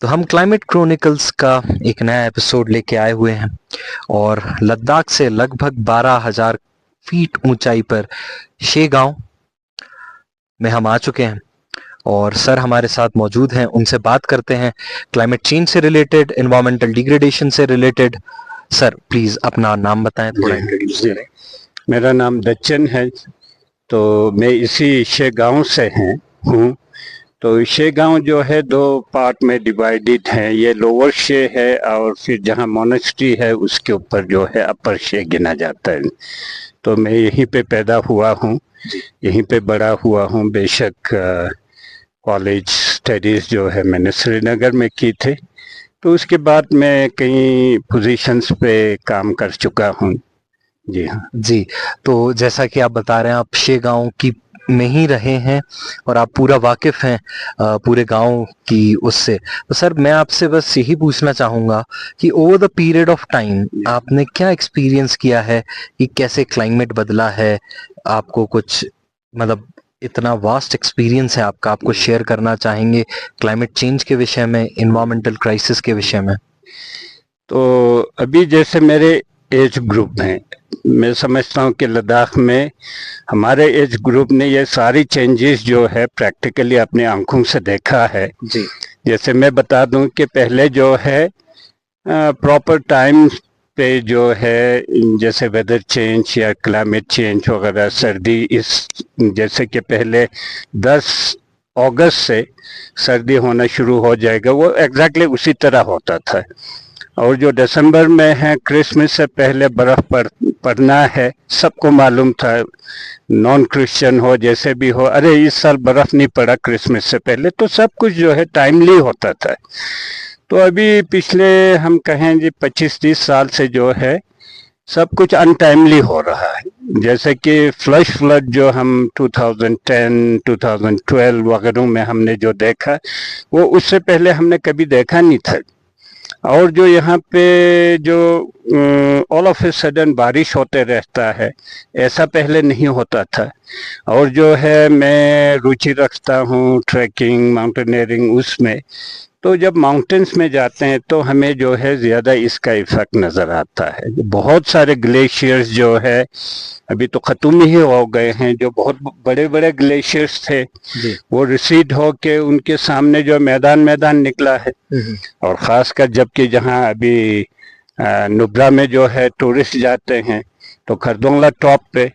तो हम climate chronicles का एक नया एपिसोड लेके आए हुए हैं और लद्दाख से लगभग 12,000 फीट ऊंचाई पर शे गांव में हम आ चुके हैं और सर हमारे साथ मौजूद हैं। उनसे बात करते हैं क्लाइमेट चेंज से रिलेटेड, एनवायरमेंटल डिग्रेडेशन से रिलेटेड। सर प्लीज अपना नाम बताएं, थोड़ा इंट्रोड्यूस करें। मेरा नाम दच्चन है। तो मैं इसी शे गांव से हूँ। तो शे गांव जो है दो पार्ट में डिवाइडेड है। ये लोअर शे है और फिर जहाँ मोनेस्ट्री है उसके ऊपर जो है अपर शे गिना जाता है। तो मैं यहीं पे पैदा हुआ हूँ, यहीं पे बड़ा हुआ हूँ। बेशक कॉलेज स्टडीज जो है मैंने श्रीनगर में की थी, तो उसके बाद मैं कई पोजीशंस पे काम कर चुका हूँ। जी हाँ जी, तो जैसा कि आप बता रहे हैं आप शे गांव की में ही रहे हैं और आप पूरा वाकिफ हैं पूरे गांव की उससे। तो सर मैं आपसे बस यही पूछना चाहूंगा कि over the period of time आपने क्या एक्सपीरियंस किया है कि कैसे क्लाइमेट बदला है। आपको कुछ मतलब इतना वास्ट एक्सपीरियंस है आपका, आपको शेयर करना चाहेंगे क्लाइमेट चेंज के विषय में, इन्वायरमेंटल क्राइसिस के विषय में? तो अभी जैसे मेरे एज ग्रुप हैं, मैं समझता हूँ कि लद्दाख में हमारे एज ग्रुप ने ये सारी चेंजेस जो है प्रैक्टिकली अपनी आंखों से देखा है। जी, जैसे मैं बता दूं कि पहले जो है प्रॉपर टाइम पे जो है, जैसे वेदर चेंज या क्लाइमेट चेंज वगैरह, सर्दी इस जैसे कि पहले 10 अगस्त से सर्दी होना शुरू हो जाएगा, वो एग्जैक्टली उसी तरह होता था। और जो दिसंबर में है, क्रिसमस से पहले बर्फ पड़ना है, सबको मालूम था। नॉन क्रिश्चियन हो जैसे भी हो, अरे इस साल बर्फ नहीं पड़ा क्रिसमस से पहले, तो सब कुछ जो है टाइमली होता था। तो अभी पिछले हम कहें जी 25-30 साल से जो है सब कुछ अनटाइमली हो रहा है। जैसे कि फ्लैश फ्लड जो हम 2010 2012 वगैरह में हमने जो देखा, वो उससे पहले हमने कभी देखा नहीं था। और जो यहाँ पे जो ऑल ऑफ ए सडन बारिश होते रहता है, ऐसा पहले नहीं होता था। और जो है मैं रुचि रखता हूँ ट्रैकिंग, माउंटेनियरिंग उसमें। तो जब माउंटेन्स में जाते हैं तो हमें जो है ज़्यादा इसका इफेक्ट नज़र आता है। बहुत सारे ग्लेशियर्स जो है अभी तो ख़त्म ही हो गए हैं। जो बहुत बड़े बड़े ग्लेशियर्स थे वो रिसीड हो के उनके सामने जो मैदान मैदान निकला है। और ख़ासकर जबकि जहाँ अभी नुब्रा में जो है टूरिस्ट जाते हैं, तो खरदोंगला टॉप पे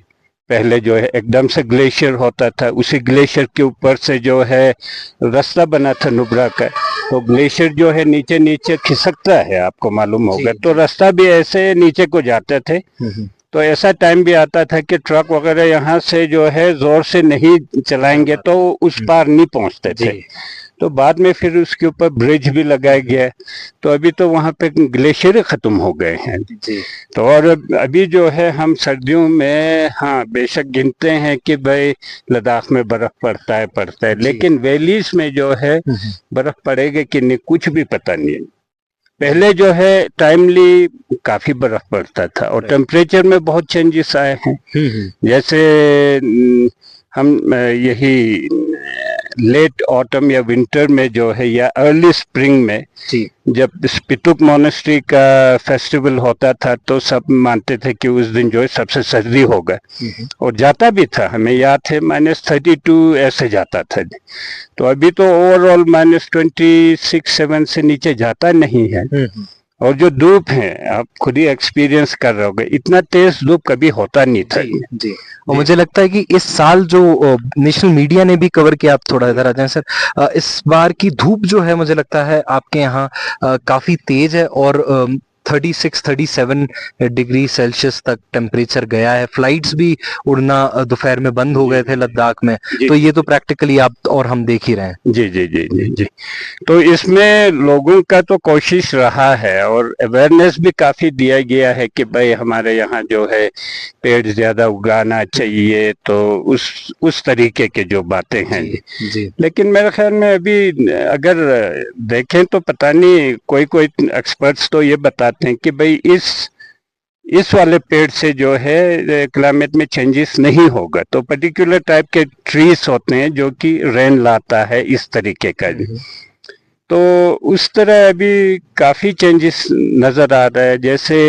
पहले जो है एकदम से ग्लेशियर होता था। उसी ग्लेशियर के ऊपर से जो है रास्ता बना था नुब्रा का। तो ग्लेशियर जो है नीचे नीचे खिसकता है, आपको मालूम होगा। तो रास्ता भी ऐसे नीचे को जाते थे। तो ऐसा टाइम भी आता था कि ट्रक वगैरह यहाँ से जो है जोर से नहीं चलाएंगे तो उस पार नहीं पहुँचते थे। तो बाद में फिर उसके ऊपर ब्रिज भी लगाया गया। तो अभी तो वहाँ पे ग्लेशियर खत्म हो गए हैं। तो और अभी जो है हम सर्दियों में हाँ बेशक गिनते हैं कि भाई लद्दाख में बर्फ पड़ता है, लेकिन वैलीज में जो है बर्फ पड़ेगा कि नहीं कुछ भी पता नहीं है। पहले जो है टाइमली काफी बर्फ पड़ता था और टेम्परेचर में बहुत चेंजेस आए हैं। जैसे हम यही लेट ऑटम या विंटर में जो है या अर्ली स्प्रिंग में जब स्पितुक मोनेस्ट्री का फेस्टिवल होता था, तो सब मानते थे कि उस दिन जो है सबसे सर्दी होगा। और जाता भी था, हमें याद है -32 ऐसे जाता था। तो अभी तो ओवरऑल -26-7 से नीचे जाता नहीं है। और जो धूप है, आप खुद ही एक्सपीरियंस कर रहे होगे, इतना तेज धूप कभी होता नहीं था। जी। और मुझे लगता है कि इस साल जो नेशनल मीडिया ने भी कवर किया, आप थोड़ा इधर आ जाएं सर, इस बार की धूप जो है मुझे लगता है आपके यहाँ काफी तेज है और 36-37 डिग्री सेल्सियस तक टेम्परेचर गया है। फ्लाइट्स भी उड़ना दोपहर में बंद हो गए थे लद्दाख में। तो ये तो प्रैक्टिकली आप और हम देख ही रहे हैं। जी जी जी जी जी। तो इसमें लोगों का तो कोशिश रहा है और अवेयरनेस भी काफी दिया गया है कि भाई हमारे यहाँ जो है पेड़ ज्यादा उगाना चाहिए। तो उस तरीके के जो बातें हैं। जी। लेकिन मेरे ख्याल में अभी अगर देखें तो पता नहीं, कोई एक्सपर्ट्स तो ये बताते हैं कि भाई इस वाले पेड़ से जो है क्लाइमेट में चेंजेस नहीं होगा। तो पर्टिकुलर टाइप के ट्रीज होते हैं जो कि रेन लाता है, इस तरीके का। तो उस तरह अभी काफी चेंजेस नजर आ रहा है। जैसे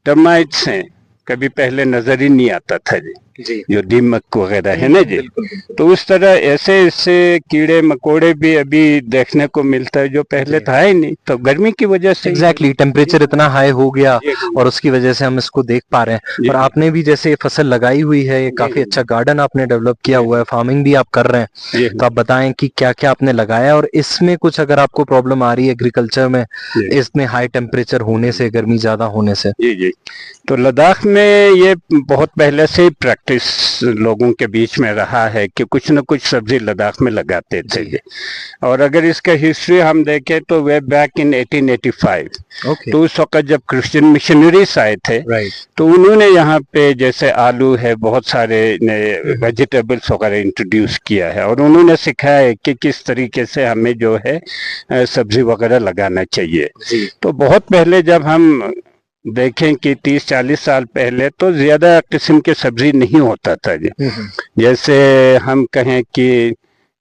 टर्माइट्स हैं, कभी पहले नजर ही नहीं आता था जी, जो दीमक वगैरह है ना जी। तो उस तरह ऐसे ऐसे कीड़े मकोड़े भी अभी देखने को मिलता है जो पहले था ही नहीं, तो गर्मी की वजह से। एग्जैक्टली टेम्परेचर इतना हाई हो गया और उसकी वजह से हम इसको देख पा रहे हैं। और आपने भी जैसे फसल लगाई हुई है, ये काफी अच्छा गार्डन आपने डेवलप किया हुआ है, फार्मिंग भी आप कर रहे हैं, तो आप बताएं कि क्या क्या आपने लगाया और इसमें कुछ अगर आपको प्रॉब्लम आ रही है एग्रीकल्चर में इसमें हाई टेम्परेचर होने से, गर्मी ज्यादा होने से। जी जी, तो लद्दाख में ये बहुत पहले से ही प्रैक्टिस लोगों के बीच में रहा है कि कुछ न कुछ सब्जी लद्दाख में लगाते थे। और अगर इसका हिस्ट्री हम देखें तो वे बैक इन 1885, तो उस वक्त जब क्रिश्चियन मिशनरीज आए थे, तो उन्होंने यहाँ पे जैसे आलू है, बहुत सारे वेजिटेबल्स वगैरह इंट्रोड्यूस किया है और उन्होंने सिखाया है कि किस तरीके से हमें जो है सब्जी वगैरह लगाना चाहिए। तो बहुत पहले जब हम देखें कि 30-40 साल पहले तो ज्यादा किस्म के सब्जी नहीं होता था जी। जैसे हम कहें कि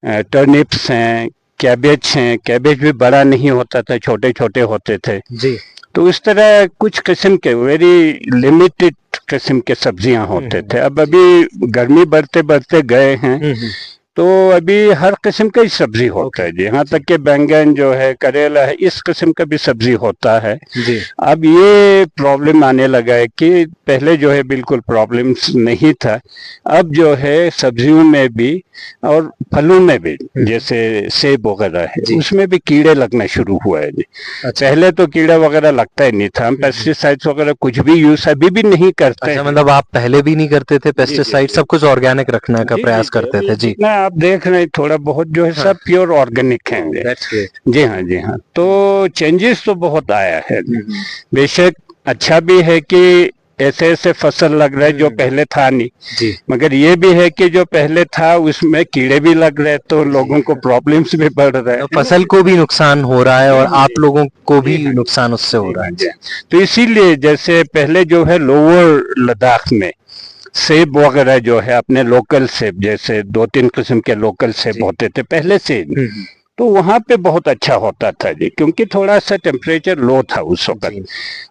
टर्निप्स हैं, कैबेज हैं, कैबेज भी बड़ा नहीं होता था, छोटे छोटे होते थे जी। तो इस तरह कुछ किस्म के वेरी लिमिटेड किस्म के सब्जियां होते थे। अब अभी गर्मी बढ़ते बढ़ते गए हैं, तो अभी हर किस्म का ही सब्जी होता है जी। यहाँ तक कि बैंगन जो है, करेला है, इस किस्म का भी सब्जी होता है जी। अब ये प्रॉब्लम आने लगा है कि पहले जो है बिल्कुल प्रॉब्लम्स नहीं था, अब जो है सब्जियों में भी और फलों में भी, जैसे सेब वगैरह है, उसमें भी कीड़े लगना शुरू हुआ है जी। अच्छा। पहले तो कीड़ा वगैरह लगता ही नहीं था, हम पेस्टिसाइड्स वगैरह कुछ भी यूज अभी भी नहीं करते। अच्छा, मतलब आप पहले भी नहीं करते थे पेस्टिसाइड, सब कुछ ऑर्गेनिक रखने का प्रयास करते थे जी। आप देख रहे हैं थोड़ा बहुत जो है सब प्योर ऑर्गेनिक है जी। हाँ जी हाँ, तो चेंजेस तो बहुत आया है। बेशक अच्छा भी है कि ऐसे ऐसे फसल लग रहे जो पहले था नहीं जी, मगर ये भी है कि जो पहले था उसमें कीड़े भी लग रहे, तो लोगों को प्रॉब्लम्स भी बढ़ रहे हैं, तो फसल को भी नुकसान हो रहा है और आप लोगों को भी नुकसान उससे हो रहा है। तो इसीलिए जैसे पहले जो है लोअर लद्दाख में सेब वगैरह जो है अपने लोकल सेब, जैसे 2-3 किस्म के लोकल सेब होते थे पहले से, तो वहाँ पे बहुत अच्छा होता था जी, क्योंकि थोड़ा सा टेम्परेचर लो था उस वक्त।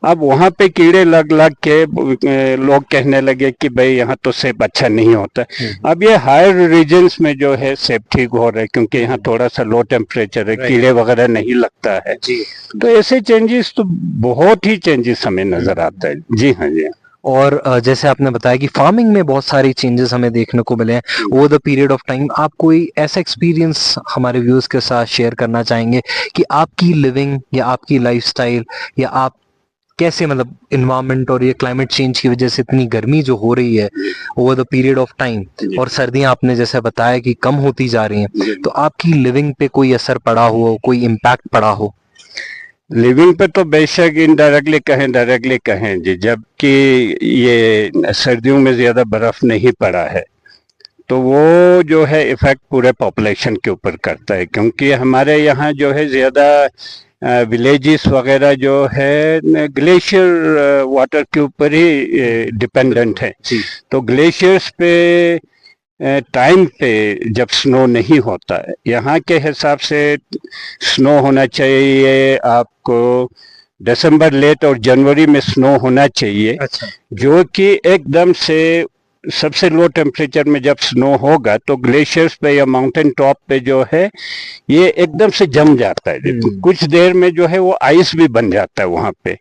अब वहाँ पे कीड़े लग लग के लोग कहने लगे कि भाई यहाँ तो सेब अच्छा नहीं होता। अब ये हायर रीजन्स में जो है सेब ठीक हो रहे, क्योंकि यहाँ थोड़ा सा लो टेम्परेचर है, कीड़े वगैरह नहीं लगता है। तो ऐसे चेंजेस तो बहुत ही चेंजेस हमें नजर आता है जी। हाँ जी। और जैसे आपने बताया कि फार्मिंग में बहुत सारी चेंजेस हमें देखने को मिले हैं over the period of time. आप कोई ऐसा एक्सपीरियंस हमारे व्यूअर्स के साथ शेयर करना चाहेंगे कि आपकी लिविंग या आपकी लाइफस्टाइल या आप कैसे, मतलब इन्वायरमेंट और ये क्लाइमेट चेंज की वजह से इतनी गर्मी जो हो रही है over the period of time, और सर्दियां आपने जैसे बताया कि कम होती जा रही हैं, तो आपकी लिविंग पे कोई असर पड़ा हो, कोई इम्पैक्ट पड़ा हो? लिविंग पे तो बेशक इनडायरेक्टली कहें डायरेक्टली कहें जी, जबकि ये सर्दियों में ज्यादा बर्फ नहीं पड़ा है, तो वो जो है इफेक्ट पूरे पॉपुलेशन के ऊपर करता है, क्योंकि हमारे यहाँ जो है ज्यादा विलेजेस वगैरह जो है ग्लेशियर वाटर के ऊपर ही डिपेंडेंट है। तो ग्लेशियर्स पे टाइम पे जब स्नो नहीं होता है, यहाँ के हिसाब से स्नो होना चाहिए आपको दिसंबर लेट और जनवरी में स्नो होना चाहिए। अच्छा। जो कि एकदम से सबसे लो टेम्परेचर में जब स्नो होगा तो ग्लेशियर्स पे या माउंटेन टॉप पे जो है ये एकदम से जम जाता है, कुछ देर में जो है वो आइस भी बन जाता है वहां पे।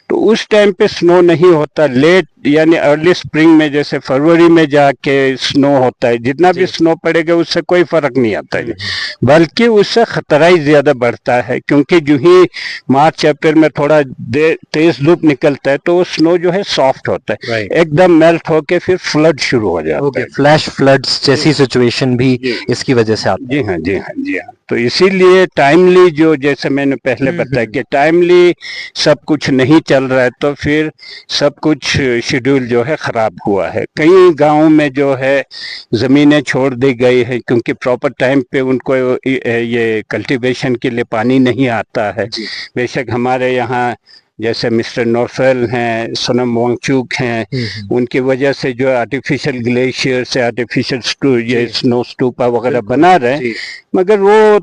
तो उस टाइम पे स्नो नहीं होता। लेट यानी अर्ली स्प्रिंग में जैसे फरवरी में जाके स्नो होता है, जितना भी स्नो पड़ेगा उससे कोई फर्क नहीं आता है, बल्कि उससे खतरा ही ज्यादा बढ़ता है, क्योंकि जो ही मार्च अप्रैल में थोड़ा तेज धूप निकलता है तो स्नो जो है सॉफ्ट होता है, एकदम मेल्ट होके फिर फ्लड शुरू हो जाता है। फ्लैश फ्लड्स जैसी सिचुएशन भी इसकी वजह से आती है। जी हाँ जी हाँ जी हाँ। तो इसीलिए टाइमली जो, जैसे मैंने पहले बताया कि टाइमली सब कुछ नहीं चल रहा है, तो फिर सब कुछ शेड्यूल जो है खराब हुआ है। कई गांवों में जो है जमीनें छोड़ दी गई है, क्योंकि प्रॉपर टाइम पे उनको ये कल्टीवेशन के लिए पानी नहीं आता है। बेशक हमारे यहाँ जैसे मिस्टर नोफेल हैं, सोनम वांगचुक हैं, उनकी वजह से जो आर्टिफिशियल ग्लेशियर से आर्टिफिशियल ये स्नो स्टूपा वगैरह बना रहे हैं, मगर वो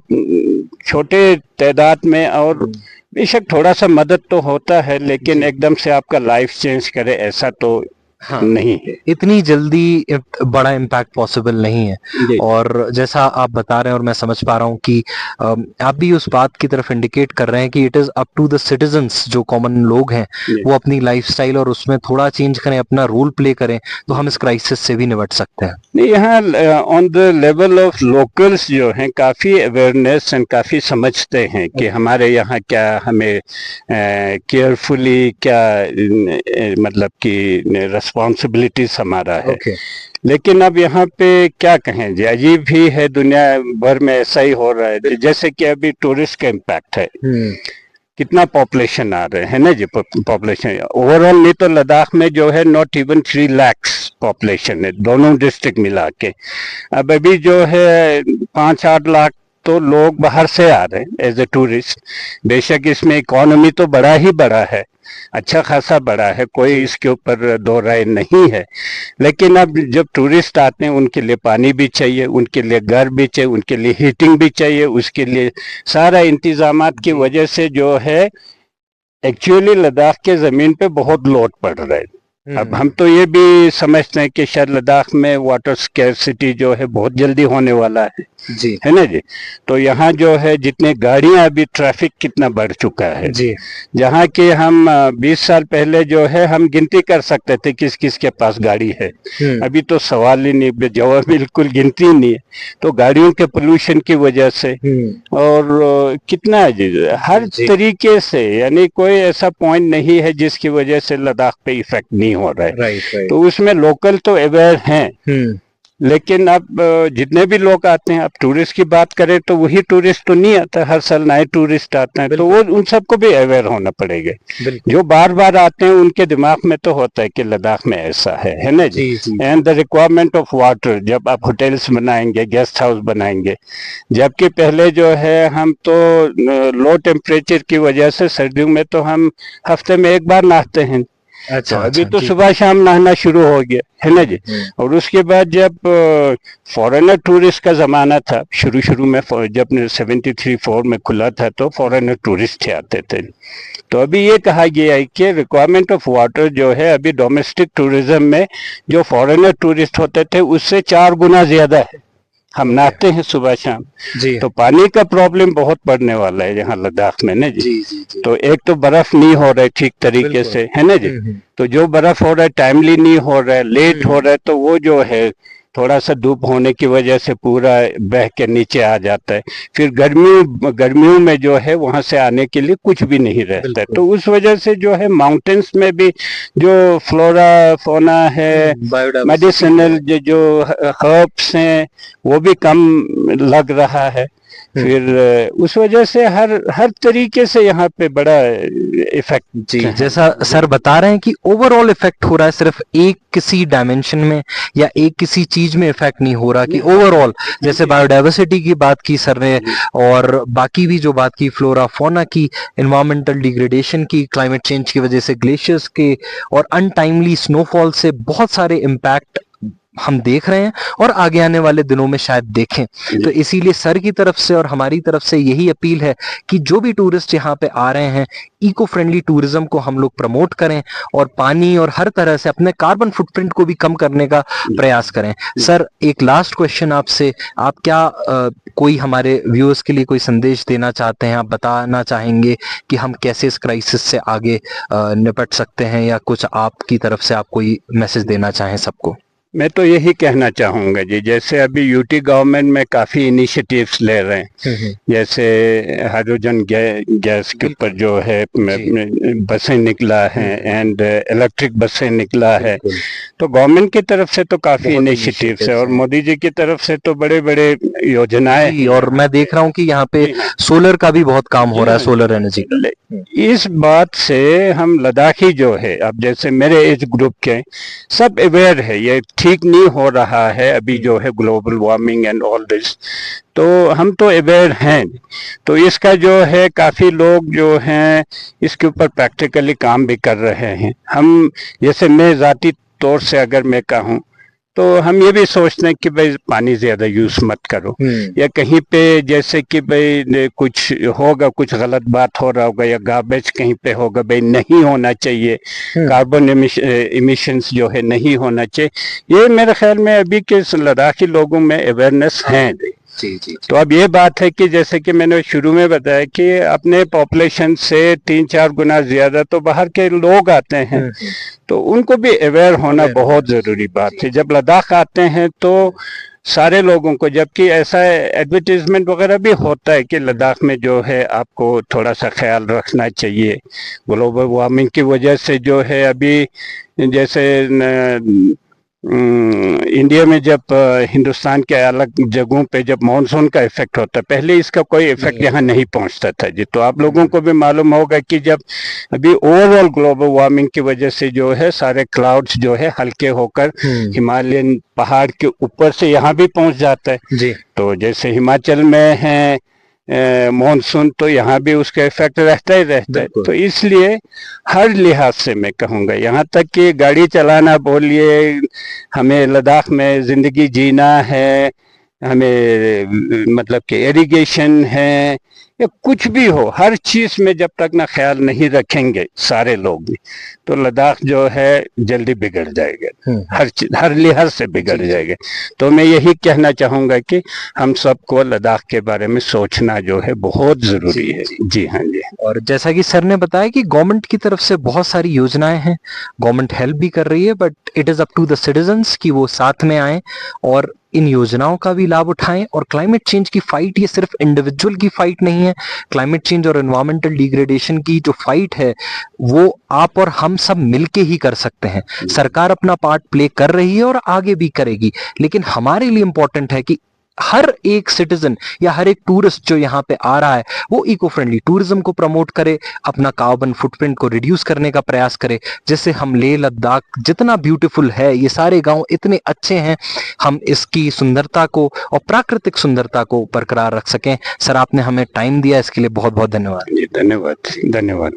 छोटे तादाद में, और बेशक थोड़ा सा मदद तो होता है, लेकिन एकदम से आपका लाइफ चेंज करे ऐसा तो नहीं है, इतनी जल्दी बड़ा इम्पैक्ट पॉसिबल नहीं है। और जैसा आप बता रहे हैं और मैं समझ पा रहा हूँ कि आप भी उस बात की तरफ इंडिकेट कर रहे हैं कि it is up to the citizens, जो कॉमन लोग हैं वो अपनी लाइफस्टाइल और उसमें थोड़ा चेंज करें, अपना रोल प्ले करें, तो हम इस क्राइसिस से भी निपट सकते हैं। नहीं, यहाँ on the level of locals जो हैं काफ़ी अवेयरनेस एंड काफ़ी समझते हैं कि हमारे यहाँ क्या हमें केयरफुली क्या मतलब कि रिस्पॉन्सिबिलिटीज हमारा है। लेकिन अब यहाँ पे क्या कहें जी, अजीब ही है, दुनिया भर में ऐसा ही हो रहा है। जैसे कि अभी टूरिस्ट का इम्पैक्ट है, कितना पॉपुलेशन आ रहे हैं ना जी, पॉपुलेशन ओवरऑल नहीं तो लद्दाख में जो है नॉट इवन 3 लाख पॉपुलेशन है, दोनों डिस्ट्रिक्ट मिला के। अब अभी जो है 5-8 लाख तो लोग बाहर से आ रहे हैं एज ए टूरिस्ट। बेशक इसमें इकोनॉमी तो बड़ा ही बड़ा है, अच्छा खासा बड़ा है, कोई इसके ऊपर दो राय नहीं है। लेकिन अब जब टूरिस्ट आते हैं उनके लिए पानी भी चाहिए, उनके लिए घर भी चाहिए, उनके लिए हीटिंग भी चाहिए, उसके लिए सारा इंतजामात की वजह से जो है एक्चुअली लद्दाख के ज़मीन पे बहुत लोड पड़ रहा है। अब हम तो ये भी समझते हैं कि शायद लद्दाख में वाटर स्कैरसिटी जो है बहुत जल्दी होने वाला है जी, है ना जी। तो यहाँ जो है जितने गाड़ियां, अभी ट्रैफिक कितना बढ़ चुका है जी, जहाँ कि हम 20 साल पहले जो है हम गिनती कर सकते थे किस किस के पास गाड़ी है, अभी तो सवाल ही नहीं, जवाब बिल्कुल गिनती नहीं है। तो गाड़ियों के पोल्यूशन की वजह से और कितना है जी, हर तरीके से, यानी कोई ऐसा पॉइंट नहीं है जिसकी वजह से लद्दाख पे इफेक्ट नहीं हो रहा है। तो उसमें लोकल तो अवेयर हैं, लेकिन अब जितने भी लोग आते हैं, अब टूरिस्ट की बात करें तो वही टूरिस्ट तो नहीं आता, हर साल नए टूरिस्ट आते हैं, तो वो उन सबको भी अवेयर होना पड़ेगा। जो बार बार आते हैं उनके दिमाग में तो होता है कि लद्दाख में ऐसा है ना जी। And the requirement of water, जब आप होटल्स बनाएंगे, गेस्ट हाउस बनाएंगे, जबकि पहले जो है हम तो लो टेम्परेचर की वजह से सर्दियों में तो हम हफ्ते में एक बार नहाते हैं। अच्छा, तो अभी तो सुबह शाम नहाना शुरू हो गया है ना जी। और उसके बाद जब फॉरेनर टूरिस्ट का जमाना था, शुरू में जब 73-4 में खुला था तो फॉरेनर टूरिस्ट आते थे। तो अभी ये कहा गया है कि रिक्वायरमेंट ऑफ वाटर जो है अभी डोमेस्टिक टूरिज्म में जो फॉरेनर टूरिस्ट होते थे उससे 4 गुना ज्यादा है। हम नहाते हैं सुबह शाम जी। तो पानी का प्रॉब्लम बहुत बढ़ने वाला है यहाँ लद्दाख में ना जी। तो एक तो बर्फ नहीं हो रहा है ठीक तरीके से, है ना जी। तो जो बर्फ हो रहा है टाइमली नहीं हो रहा है, लेट हो रहा है, तो वो जो है थोड़ा सा धूप होने की वजह से पूरा बह के नीचे आ जाता है। फिर गर्मियों में जो है वहां से आने के लिए कुछ भी नहीं रहता है। तो उस वजह से जो है माउंटेन्स में भी जो फ्लोरा फोना है, मेडिसिनल जो हर्ब्स हैं वो भी कम लग रहा है। फिर उस वजह से हर तरीके से यहाँ पे बड़ा इफेक्ट जी, जैसा सर बता रहे हैं कि ओवरऑल इफेक्ट हो रहा है, सिर्फ एक किसी डायमेंशन में या एक किसी चीज में इफेक्ट नहीं हो रहा, कि ओवरऑल जैसे बायोडाइवर्सिटी की बात की सर ने और बाकी भी जो बात की फ्लोरा फौना की, एनवायरमेंटल डिग्रेडेशन की, क्लाइमेट चेंज की वजह से ग्लेशियर्स के और अनटाइमली स्नोफॉल से बहुत सारे इम्पैक्ट हम देख रहे हैं और आगे आने वाले दिनों में शायद देखें। तो इसीलिए सर की तरफ से और हमारी तरफ से यही अपील है कि जो भी टूरिस्ट यहाँ पे आ रहे हैं, इको फ्रेंडली टूरिज्म को हम लोग प्रमोट करें और पानी और हर तरह से अपने कार्बन फुटप्रिंट को भी कम करने का प्रयास करें। सर, एक लास्ट क्वेश्चन आपसे, आप क्या कोई हमारे व्यूअर्स के लिए कोई संदेश देना चाहते हैं? आप बताना चाहेंगे कि हम कैसे इस क्राइसिस से आगे निपट सकते हैं, या कुछ आपकी तरफ से आप कोई मैसेज देना चाहें सबको? मैं तो यही कहना चाहूँगा जी, जैसे अभी यूटी गवर्नमेंट में काफ़ी इनिशिएटिव्स ले रहे हैं, जैसे हाइड्रोजन गैस के ऊपर जो है बसें निकला है एंड इलेक्ट्रिक बसें निकला है। तो गवर्नमेंट की तरफ से तो काफ़ी इनिशिएटिव्स है और मोदी जी की तरफ से तो बड़े बड़े योजनाएं, और मैं देख रहा हूँ कि यहाँ पे सोलर का भी बहुत काम हो रहा है, सोलर एनर्जी का। इस बात से हम लद्दाखी जो है, अब जैसे मेरे एज ग्रुप के सब अवेयर है, ये ठीक नहीं हो रहा है अभी जो है global warming and all this, तो हम तो अवेयर हैं। तो इसका जो है काफ़ी लोग जो हैं इसके ऊपर प्रैक्टिकली काम भी कर रहे हैं। हम जैसे मैं ज़ाती तौर से अगर मैं कहूँ तो हम ये भी सोचते हैं कि भाई पानी ज़्यादा यूज़ मत करो, या कहीं पे जैसे कि भाई कुछ होगा, कुछ गलत बात हो रहा होगा या गार्बेज कहीं पे होगा, भाई नहीं होना चाहिए, कार्बन इमिशंस जो है नहीं होना चाहिए। ये मेरे ख्याल में अभी के लद्दाखी लोगों में अवेयरनेस है। जी। तो अब ये बात है कि जैसे कि मैंने शुरू में बताया कि अपने पॉपुलेशन से 3-4 गुना ज्यादा तो बाहर के लोग आते हैं, तो उनको भी अवेयर होना बहुत जरूरी बात है। जब लद्दाख आते हैं तो सारे लोगों को, जबकि ऐसा एडवर्टीजमेंट वगैरह भी होता है कि लद्दाख में जो है आपको थोड़ा सा ख्याल रखना चाहिए ग्लोबल वार्मिंग की वजह से। जो है अभी जैसे इंडिया में जब हिंदुस्तान के अलग जगहों पे जब मानसून का इफेक्ट होता है, पहले इसका कोई इफेक्ट यहाँ नहीं पहुँचता था जी। तो आप लोगों को भी मालूम होगा कि जब अभी ओवरऑल ग्लोबल वार्मिंग की वजह से जो है सारे क्लाउड्स जो है हल्के होकर हिमालयन पहाड़ के ऊपर से यहाँ भी पहुँच जाता है जी। तो जैसे हिमाचल में है मॉनसून, तो यहाँ भी उसका इफेक्ट रहता ही रहता है। तो इसलिए हर लिहाज से मैं कहूँगा, यहाँ तक कि गाड़ी चलाना बोलिए, हमें लद्दाख में ज़िंदगी जीना है, हमें मतलब कि इरिगेशन है या कुछ भी हो, हर चीज़ में जब तक ना ख्याल नहीं रखेंगे सारे लोग भी, तो लद्दाख जो है जल्दी बिगड़ जाएगा, हर लिहाज से बिगड़ जाएगा। तो मैं यही कहना चाहूँगा कि हम सबको लद्दाख के बारे में सोचना जो है बहुत ज़रूरी है। जी हाँ जी। और जैसा कि सर ने बताया कि गवर्नमेंट की तरफ से बहुत सारी योजनाएं हैं, गवर्नमेंट हेल्प भी कर रही है, but it is up to the citizens कि वो साथ में आए और इन योजनाओं का भी लाभ उठाएं। और क्लाइमेट चेंज की फाइट ये सिर्फ इंडिविजुअल की फाइट नहीं है, क्लाइमेट चेंज और एनवायरमेंटल डिग्रेडेशन की जो फाइट है वो आप और हम सब मिलके ही कर सकते हैं। सरकार अपना पार्ट प्ले कर रही है और आगे भी करेगी, लेकिन हमारे लिए इंपॉर्टेंट है कि हर एक सिटीजन या हर एक टूरिस्ट जो यहाँ पे आ रहा है वो इको फ्रेंडली टूरिज्म को प्रमोट करे, अपना कार्बन फुटप्रिंट को रिड्यूस करने का प्रयास करे, जिससे हम लेह लद्दाख जितना ब्यूटीफुल है, ये सारे गांव इतने अच्छे हैं, हम इसकी सुंदरता को और प्राकृतिक सुंदरता को बरकरार रख सकें। सर, आपने हमें टाइम दिया, इसके लिए बहुत बहुत धन्यवाद। धन्यवाद।